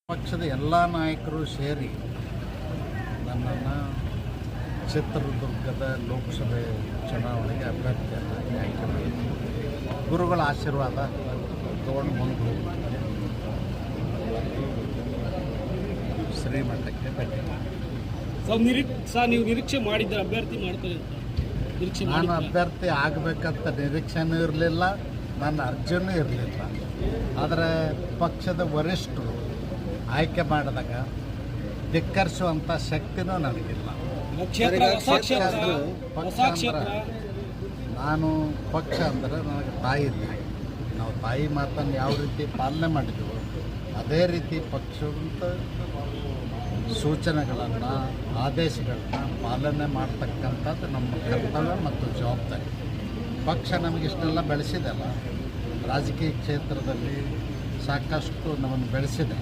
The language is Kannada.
ಪಕ್ಷದ ಎಲ್ಲ ನಾಯಕರು ಸೇರಿ ನನ್ನನ್ನು ಚಿತ್ರದುರ್ಗದ ಲೋಕಸಭೆ ಚುನಾವಣೆಗೆ ಅಭ್ಯರ್ಥಿಯನ್ನಾಗಿ ಆಯ್ಕೆ ಮಾಡಿದರು. ಗುರುಗಳ ಆಶೀರ್ವಾದ ತಗೊಂಡು ಮುಂದೆ ಶ್ರೀಮಠಕ್ಕೆ ಭೇಟಿ ನೀವು ನಿರೀಕ್ಷೆ ಮಾಡಿದ್ದರೆ ಅಭ್ಯರ್ಥಿ ಮಾಡ್ತಾರೆ ಅಂತ ನಿರೀಕ್ಷೆ ನಾನು ಅಭ್ಯರ್ಥಿ ಆಗಬೇಕಂತ ನಿರೀಕ್ಷೆನೂ ಇರಲಿಲ್ಲ, ನನ್ನ ಅರ್ಜಿನೂ ಇರಲಿಲ್ಲ. ಆದರೆ ಪಕ್ಷದ ವರಿಷ್ಠರು ಆಯ್ಕೆ ಮಾಡಿದಾಗ ಧಿಕ್ಕರಿಸುವಂಥ ಶಕ್ತಿನೂ ನನಗಿಲ್ಲ. ನಾನು ಪಕ್ಷ ಅಂದರೆ ನನಗೆ ತಾಯಿ ಇದ್ದಾಗ ನಾವು ತಾಯಿ ಮಾತನ್ನು ಯಾವ ರೀತಿ ಪಾಲನೆ ಮಾಡಿದ್ವು ಅದೇ ರೀತಿ ಪಕ್ಷದ ಸೂಚನೆಗಳನ್ನು ಆದೇಶಗಳನ್ನ ಪಾಲನೆ ಮಾಡ್ತಕ್ಕಂಥದ್ದು ನಮ್ಮ ಕರ್ತವ್ಯ ಮತ್ತು ಜವಾಬ್ದಾರಿ. ಪಕ್ಷ ನಮಗಿಷ್ಟೆಲ್ಲ ಬೆಳೆಸಿದೆಲ್ಲ, ರಾಜಕೀಯ ಕ್ಷೇತ್ರದಲ್ಲಿ ಸಾಕಷ್ಟು ನಮ್ಮನ್ನು ಬೆಳೆಸಿದೆ.